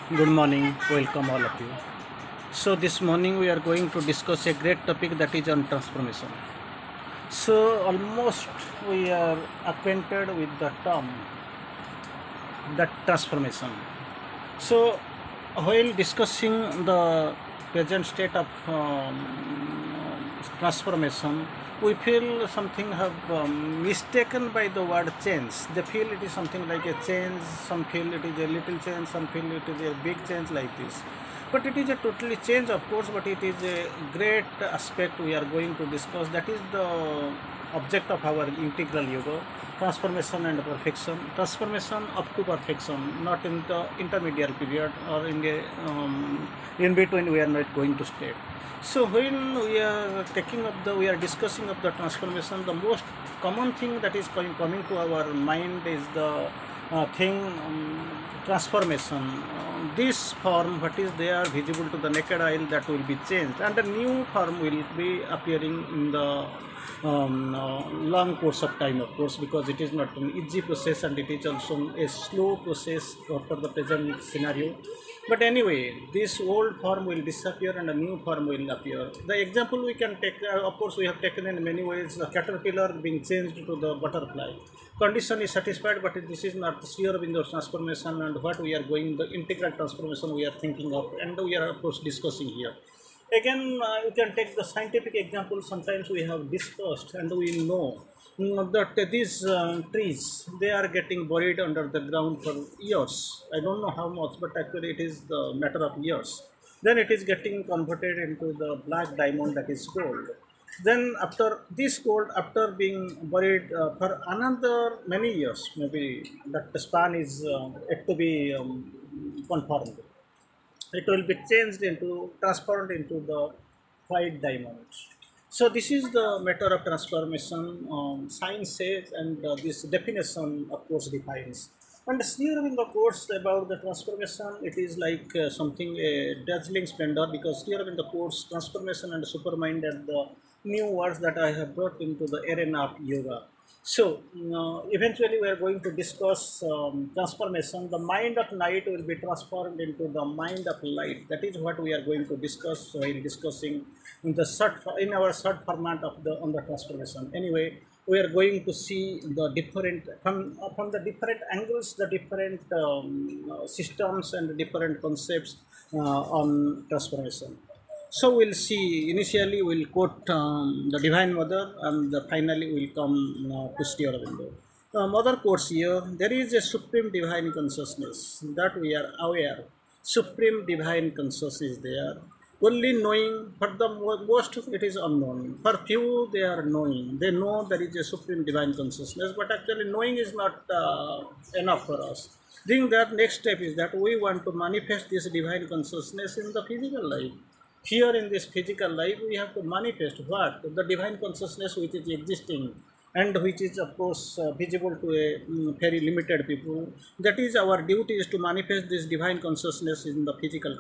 Good morning, welcome all of you. So, this morning we are going to discuss a great topic that is on transformation. So, almost we are acquainted with the term that transformation. So, while discussing the present state of transformation, we feel something have mistaken by the word change. They feel it is something like a change, some feel it is a little change, some feel it is a big change like this. But it is a totally change, of course, but it is a great aspect we are going to discuss. That is the object of our integral yoga, transformation and perfection. Transformation up to perfection, not in the intermediate period or in the in between we are not going to stay. So when we are discussing of the transformation, the most common thing that is coming to our mind is the thing transformation. This form, what is there visible to the naked eye, that will be changed, and a new form will be appearing in the long course of time, of course, because it is not an easy process and it is also a slow process for the present scenario. But anyway, this old form will disappear and a new form will appear. The example we can take, of course, we have taken in many ways the caterpillar being changed to the butterfly. Condition is satisfied, but this is not the sphere window transformation, and what we are going, the integral transformation we are thinking of, and we are, of course, discussing here. Again, you can take the scientific example. Sometimes we have discussed and we know that these trees, they are getting buried under the ground for years. I don't know how much, but actually it is the matter of years. Then it is getting converted into the black diamond, that is gold. Then after this gold, after being buried for another many years, maybe that span is yet to be confirmed, it will be changed into transformed into the white diamond. So this is the matter of transformation, science says, and this definition of course defines. And here in the course about the transformation, it is like something a dazzling splendor, because here in the course transformation and supermind are the new words that I have brought into the arena of yoga. So, eventually we are going to discuss transformation. The mind of night will be transformed into the mind of light. That is what we are going to discuss while discussing in the in our third format of the on the transformation. Anyway, we are going to see the different from the different angles, the different systems and different concepts on transformation. So we'll see. Initially, we'll quote the Divine Mother, and finally we'll come to Sri Aurobindo. Mother quotes here: "There is a supreme divine consciousness that we are aware. Supreme divine consciousness is there. Only knowing, for the most of it is unknown. For few, they are knowing. They know there is a supreme divine consciousness, but actually knowing is not enough for us. Then that next step is that we want to manifest this divine consciousness in the physical life. Here in this physical life, we have to manifest what? The divine consciousness which is existing and which is, of course, visible to a very limited people. That is our duty, is to manifest this divine consciousness in the physical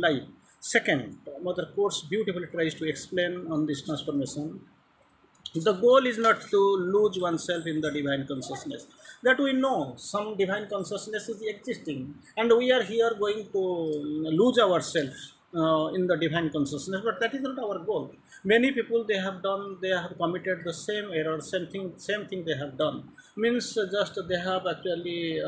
life. Second, Mother Course beautifully tries to explain on this transformation. The goal is not to lose oneself in the divine consciousness. That we know some divine consciousness is existing, and we are here going to lose ourselves in the divine consciousness, but that is not our goal. Many people, they have committed the same error, same thing they have done. Means just they have actually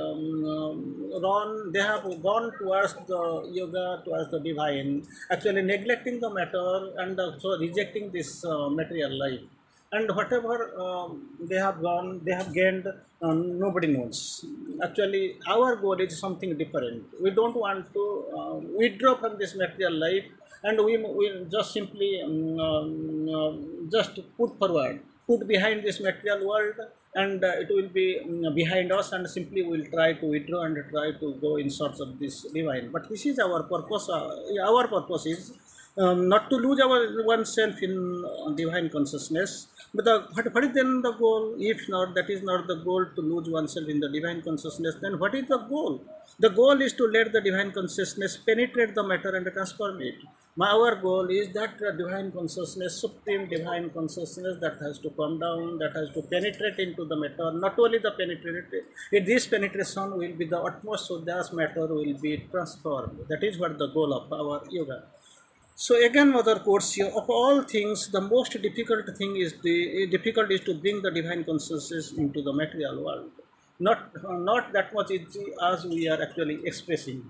they have gone towards the yoga, towards the divine, actually neglecting the matter and so rejecting this material life, and whatever they have gone, they have gained, nobody knows. Actually our goal is something different. We don't want to withdraw from this material life, and we just simply just put behind this material world, and it will be behind us, and simply we will try to withdraw and try to go in search of this divine. But this is our purpose. Our purpose is not to lose our oneself in divine consciousness. But what is then the goal? If not, that is not the goal to lose oneself in the divine consciousness, then what is the goal? The goal is to let the divine consciousness penetrate the matter and transform it. Our goal is that divine consciousness, supreme divine consciousness that has to come down, that has to penetrate into the matter. Not only the penetrate, this penetration will be the utmost, so that matter will be transformed. That is what the goal of our yoga. So again, Mother quotes here, of all things, the most difficult is to bring the divine consciousness into the material world. Not that much easy as we are actually expressing.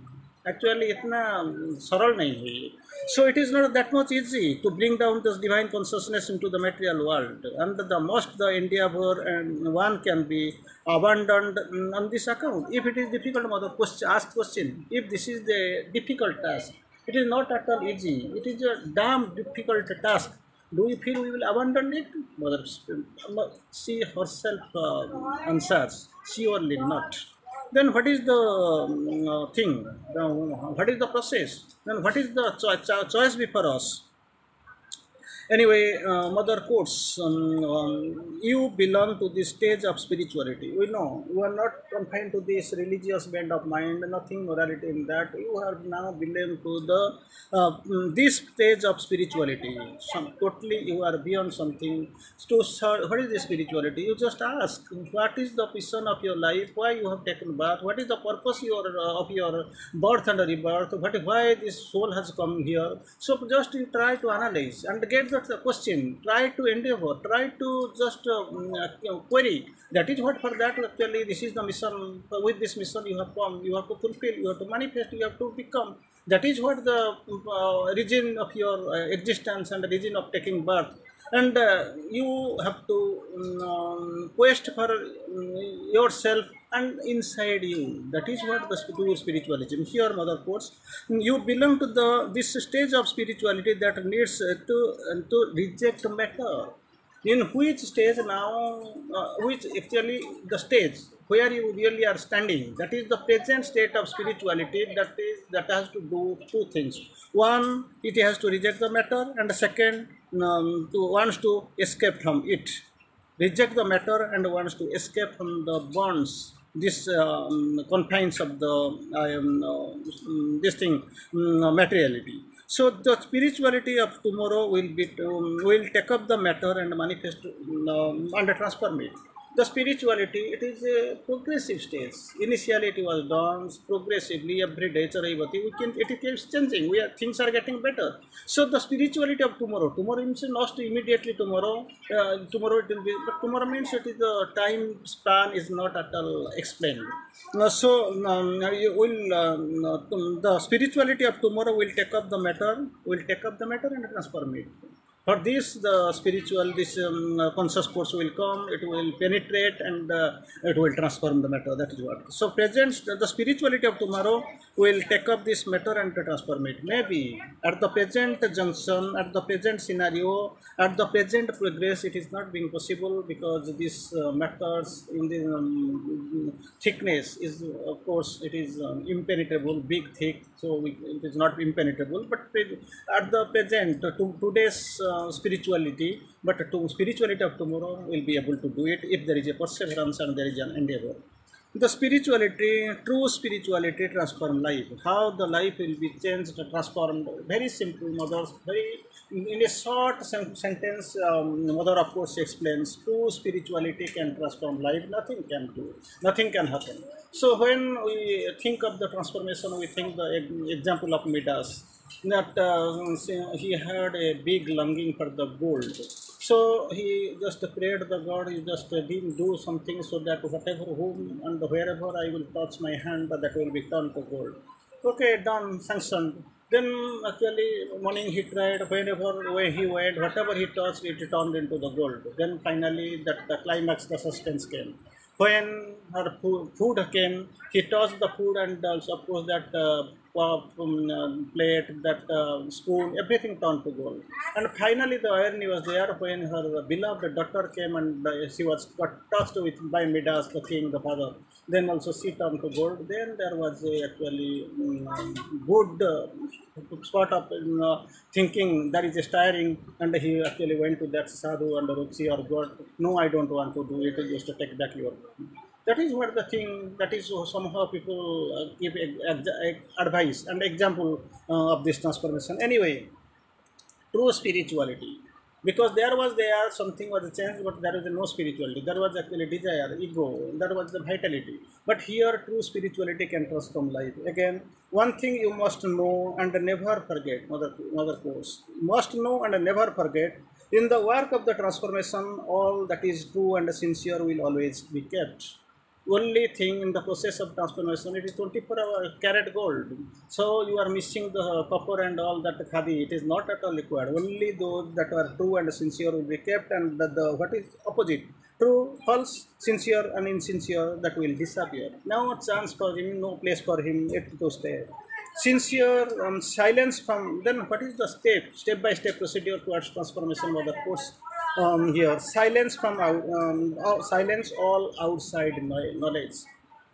Actually, इतना सरल नहीं है ये. So it is not that much easy to bring down this divine consciousness into the material world. And the most the endeavor and one can be abandoned on this account. If it is difficult, Mother ask question. If this is the difficult task, it is not at all easy. It is a damn difficult task. Do we feel we will abandon it? Mother, she herself answers, surely not. Then what is the thing? What is the process? Then what is the choice before us? Anyway, Mother quotes, you belong to this stage of spirituality. We know you are not confined to this religious bent of mind, nothing morality in that. You are now belong to the this stage of spirituality. Totally you are beyond something. To what is the spirituality? You just ask, what is the mission of your life? Why you have taken birth? What is the purpose of your birth and rebirth? Why this soul has come here? So just you try to analyze and get the question, try to endeavor, try to just query. That is what, for that actually this is the mission. With this mission you have come, you have to fulfill, you have to manifest, you have to become. That is what the reason of your existence and the reason of taking birth. And you have to quest for yourself and inside you. That is what the true spiritualism. Here, Mother quotes, you belong to this stage of spirituality that needs to reject matter. In which stage now, which actually the stage where you really are standing, that is the present state of spirituality, that has to do two things. One, it has to reject the matter, and the second, wants to escape from it. Reject the matter and wants to escape from the bonds, this confines of the this thing, materiality. So the spirituality of tomorrow will take up the matter and manifest and transform it. The spirituality, it is a progressive stage. Initially it was done progressively every day. It keeps changing. Things are getting better. So the spirituality of tomorrow means not immediately tomorrow. Tomorrow it will be, but tomorrow means it is the time span is not at all explained. You will the spirituality of tomorrow will take up the matter, and transform it. For this, the spiritual, this conscious force will come, it will penetrate, and it will transform the matter. That is what. So, the spirituality of tomorrow will take up this matter and transform it. Maybe at the present junction, at the present scenario, at the present progress, it is not being possible because these matters in the thickness is, of course, it is impenetrable, big, thick. So, it is not impenetrable. But at the present, today's spirituality, but spirituality of tomorrow will be able to do it if there is a perseverance and there is an endeavor. The spirituality, true spirituality, transform life. How the life will be changed, transformed. Very simple, Mothers. Very in a short sentence, Mother of course explains. True spirituality can transform life. Nothing can do. Nothing can happen. So when we think of the transformation, we think the example of Midas. That he had a big longing for the gold. So he just prayed the God, he just didn't do something so that whatever, whom and wherever I will touch my hand, that will be turned to gold. Okay, done, sanctioned. Then actually morning he tried, wherever way he went, whatever he touched, it turned into the gold. Then finally the climax, the suspense came. When her food came, he touched the food and of course that cup, plate, that spoon, everything turned to gold. And finally, the irony was there when her beloved daughter came and she was got touched with by Midas, the king, the father. Then also she turned to gold. Then there was a actually good spot of thinking that is tiring, and he actually went to that sadhu and Ruchi or God. No, I don't want to do it. Just to take back your. That is what the thing. That is somehow people give advice and example of this transformation. Anyway, true spirituality, because there something was changed, but there was no spirituality, there was actually desire, ego, there was the vitality. But here true spirituality can transform life. Again, one thing you must know and never forget, another course, must know and never forget, in the work of the transformation all that is true and sincere will always be kept. Only thing in the process of transformation, it is 24-hour carat gold. So you are missing the copper and all that khadi. It is not at all required. Only those that are true and sincere will be kept, and the what is opposite, true, false, sincere and insincere, that will disappear. Now chance for him, no place for him, it to stay. Sincere silence from, then what is the step by step procedure towards transformation of the course. Here silence from silence all outside knowledge,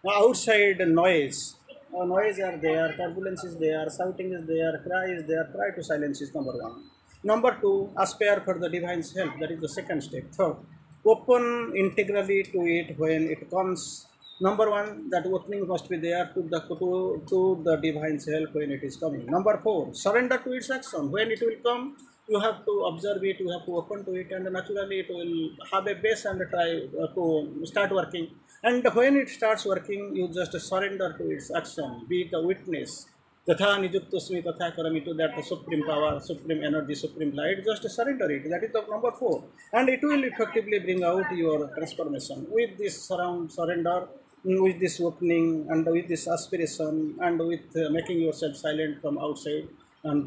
outside noise. Noise are there, turbulence is there, shouting is there, cry is there. Try to silence is number one. Number two, aspire for the divine's help, that is the second step. Third, open integrally to it when it comes. Number one, that opening must be there to the divine's help when it is coming. Number four, surrender to its action. When it will come, you have to observe it, you have to open to it, and naturally it will have a base and try to start working. And when it starts working, you just surrender to its action, be the witness. Tatha nijuktosmi tatha karami, to that supreme power, supreme energy, supreme light, just surrender it. That is the number four. And it will effectively bring out your transformation. With this surrender, with this opening, and with this aspiration, and with making yourself silent from outside, and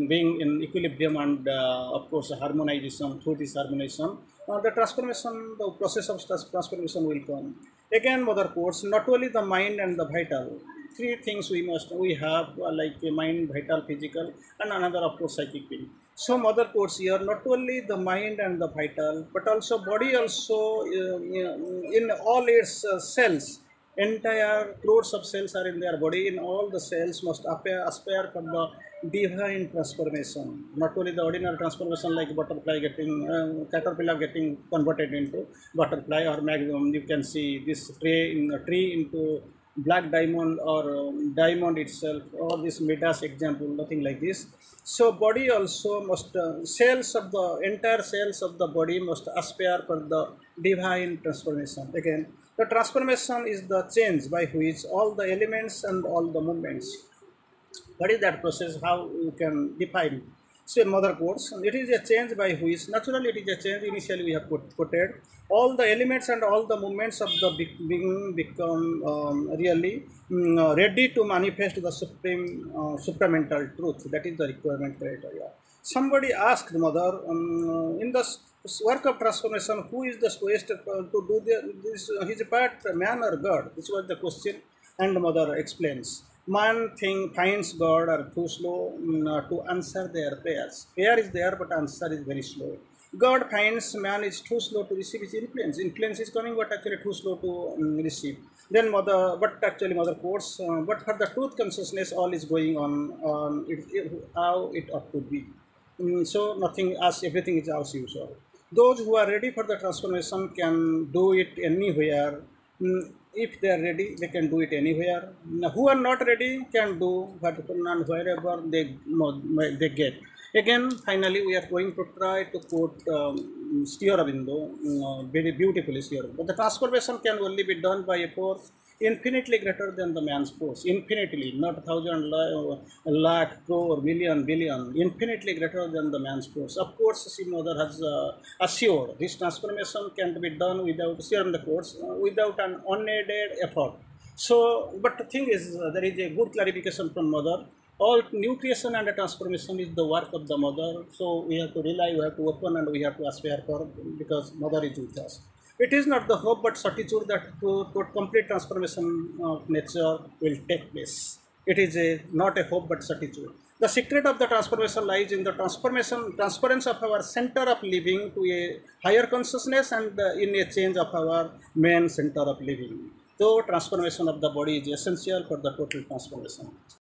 being in equilibrium, and of course harmonization. Through this harmonization, the transformation, the process of transformation will come. Again, mother quotes, not only the mind and the vital, three things we have, like mind, vital, physical, and another of course psychic being. So mother quotes here, not only the mind and the vital, but also body also, in all its cells. Entire crores of cells are in their body. In all the cells must aspire for the divine transformation. Not only the ordinary transformation, like butterfly getting, caterpillar getting converted into butterfly, or maximum you can see this tree into black diamond, or diamond itself, or this Midas example, nothing like this. So body also must, cells of the entire cells of the body must aspire for the divine transformation. Again, the transformation is the change by which all the elements and all the movements. What is that process? How you can define? So mother quotes, it is a change by which, naturally it is a change, initially we have quoted, all the elements and all the movements of the being become really ready to manifest the supreme supramental truth. That is the requirement criteria. Somebody asked mother, in the work of transformation, who is the slowest to do this, his part, man or God? This was the question, and mother explains. Man finds God are too slow to answer their prayers. Prayer is there, but answer is very slow. God finds man is too slow to receive his influence. Influence is coming, but actually too slow to receive. Then mother quotes, but for the truth consciousness, all is going on how it ought to be. So nothing as everything is as usual. Those who are ready for the transformation can do it anywhere. If they are ready, they can do it anywhere. Who are not ready can do wherever they get. Again, finally, we are going to try to quote Aurobindo, very beautifully here. But the transformation can only be done by a force infinitely greater than the man's force. Infinitely, not thousand, lakh, crore, million, billion. Infinitely greater than the man's force. Of course, Sri Mother has assured this transformation can be done without, here in the course, without an unaided effort. So, but the thing is, there is a good clarification from Mother. All new creation and transformation is the work of the mother. So we have to rely, we have to open, and we have to aspire for, because mother is with us. It is not the hope but certitude that to complete transformation of nature will take place. It is not a hope but certitude. The secret of the transformation lies in the transference of our center of living to a higher consciousness, and in a change of our main center of living. So transformation of the body is essential for the total transformation.